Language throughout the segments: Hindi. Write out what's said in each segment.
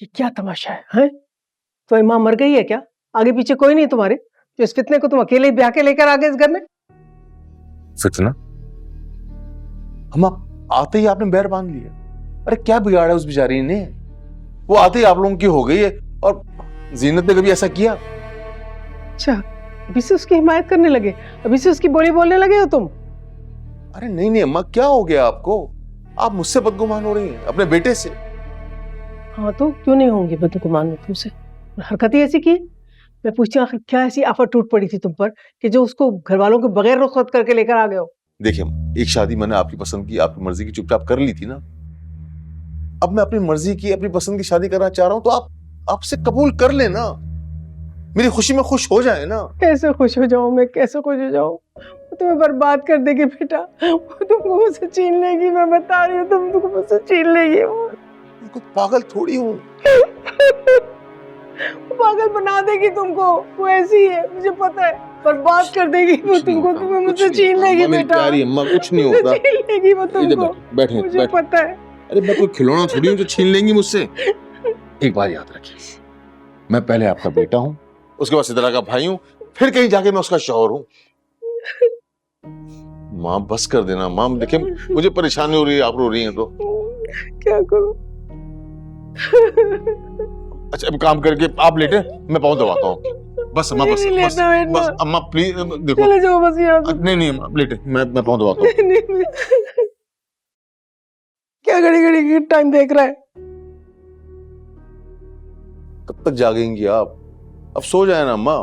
ये क्या तमाशा है? तुम्हारी माँ मर गई है क्या? आगे पीछे कोई नहीं तुम्हारे जो इस फितने को तुम अकेले ही ब्याह के लेकर आ गए इस घर में? फितना? अम्मा, आते ही आपने बैर बांध लिया। अरे क्या बिगाड़ा उस बेचारी ने? वो आते ही आप लोगों की हो गई है। और जीनत ने कभी ऐसा किया? अच्छा, अभी से उसकी हिमायत करने लगे, अभी से उसकी बोली बोलने लगे हो तुम? अरे नहीं नहीं अम्मा, क्या हो गया आपको? आप मुझसे बदगुमान हो रही हैं, अपने बेटे से। हाँ तो क्यों नहीं होंगी बदगुमान में तुमसे? हरकत ही ऐसी की। मैं पूछती हूँ आखिर क्या ऐसी आफत टूट पड़ी थी तुम पर कि जो उसको घर वालों के बगैर रुखसत करके लेकर आ गए हो? देखिए, एक शादी मैंने आपकी पसंद की, आपकी मर्जी की चुपचाप कर ली थी ना। अब मैं अपनी मर्जी की, अपनी पसंद की शादी करना चाह रहा हूं, तो आप आपसे कबूल कर लेना। मेरी खुशी में खुश हो जाए ना। कैसे खुश हो जाऊं मैं, कैसे खुश हो जाऊं? वो तुम्हें बर्बाद कर देगी बेटा, वो तुमको मुझसे छीन लेगी। मैं बता रही हूँ, तुमको मुझसे छीन लेगी वो। कुछ पागल थोड़ी हूँ। वो पागल बना देगी तुमको, वो ऐसी है मुझे पता है। बर्बाद कर देगी वो तुमको, तुम्हें मुझसे छीन लेगी बेटा। प्यारी अम्मा, कुछ नहीं होता। छीन लेगी वो तुमको, बैठे, मुझे पता है। अरे मैं कोई खिलौना थोड़ी हूँ जो छीन लेंगी मुझसे। एक बात याद रखिए, मैं पहले आपका बेटा हूँ, उसके बाद सिद्रा का भाई हूँ, फिर कहीं जाके मैं उसका शौहर हूँ। माँ बस कर देना माँ, देखिए मुझे परेशानी हो रही है, आप रो रही हैं तो। क्या करूं? अच्छा, अब काम करके आप लेटे, मैं पाँव दबाता हूँ। बस अम्मा, बस बस बस अम्मा प्लीज देखो। चले जाओ बस यहाँ से। नहीं नहीं अम्मा, लेटे, मैं पाँव दबाता हूँ। क्या घड़ी घड़ी की टाइम देख रहा है? कब तक जागेंगी आप? अब सो जाए ना अम्मा।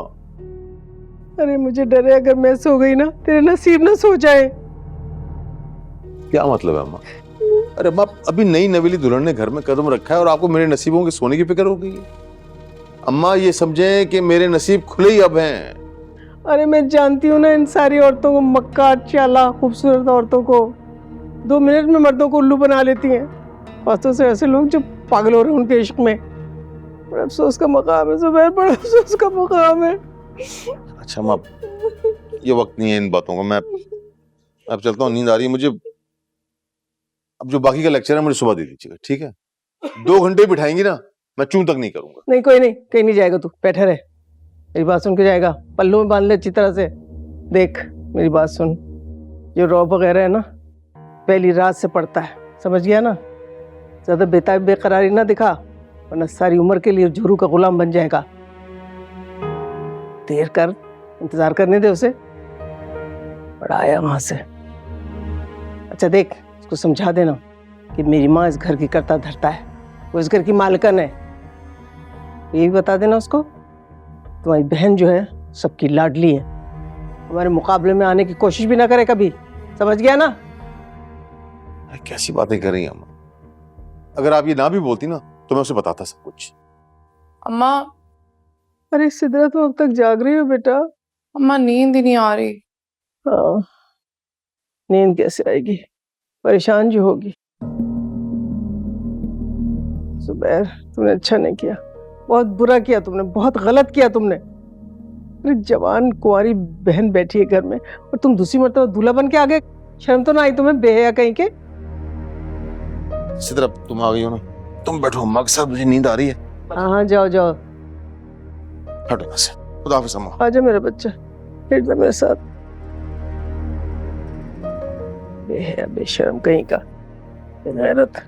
अरे मुझे डर है अगर मैं सो गई ना, तेरे नसीब ना सो जाए। क्या मतलब है अम्मा? अरे अम्मा, अभी नई नवेली दुल्हन ने घर में कदम रखा है और आपको मेरे नसीबों के सोने की फिक्र हो गई है? अम्मा ये समझें कि मेरे नसीब खुले ही अब हैं। अरे मैं जानती हूँ ना इन सारी औरतों को, मक्का चाला खूबसूरत औरतों को 2 मिनट में मर्दों को उल्लू बना लेती हैं। खासतौर से ऐसे लोग जो पागल हो रहे हैं उनके इश्क में। बड़ा अफसोस का मकाम है जुबैर, बड़ा अफसोस का मकाम है। अच्छा अम्मा, ये वक्त नहीं है इन बातों का। मैं अब चलता हूँ, नींद आ रही है मुझे। अब जो बाकी का लेक्चर है मुझे सुबह दे दीजिएगा, ठीक है? 2 घंटे बिठाएंगी ना, मैं चूं तक नहीं करूंगा। नहीं कोई नहीं, कहीं नहीं जाएगा तू, बैठा रहे। मेरी बात सुन के जाएगा, पल्लू में बांध ले अच्छी तरह से। देख मेरी बात सुन, जो रौब वगैरह है ना पहली रात से पड़ता है, समझ गया ना? ज्यादा बेताब बेकरारी ना दिखा, वरना सारी उम्र के लिए जोरू का गुलाम बन जाएगा। देर कर, इंतजार करने दे उसे, बड़ा आया वहां से। अच्छा देख, उसको समझा देना कि मेरी माँ इस घर की करता धरता है, वो इस घर की मालकन है। ये भी बता देना उसको तुम्हारी बहन जो है सबकी लाडली है, हमारे मुकाबले में आने की कोशिश भी ना करे कभी, समझ गया ना? कैसी बातें कर रही हैं अम्मा? अगर आप ये ना भी बोलती ना तो मैं उसे बताता सब कुछ। अम्मा, अरे सिद्रा तो अब तक जाग रही हो बेटा? अम्मा नींद ही नहीं आ रही। हाँ, नींद कैसे आएगी, परेशान जो होगी। जुबैर तुमने अच्छा नहीं किया, बहुत बुरा किया तुमने, बहुत गलत किया तुमने। अरे जवान कुंवारी बहन बैठी है घर में और तुम दूसरी मर्तबा दूल्हा बन के आ गए। शर्म तो ना आई तुम्हें, बेहया कहीं के? सिद्रा तुम आ गई हो ना, तुम बैठो अम्मा के साथ, मुझे नींद आ रही है। हाँ जाओ जाओ, हटो यहाँ से। खुदा हाफिज़ अम्मा। आजा मेरा बच्चा, लेट जा मेरे साथ। बेहया बेशर्म कहीं का, बेगैरत।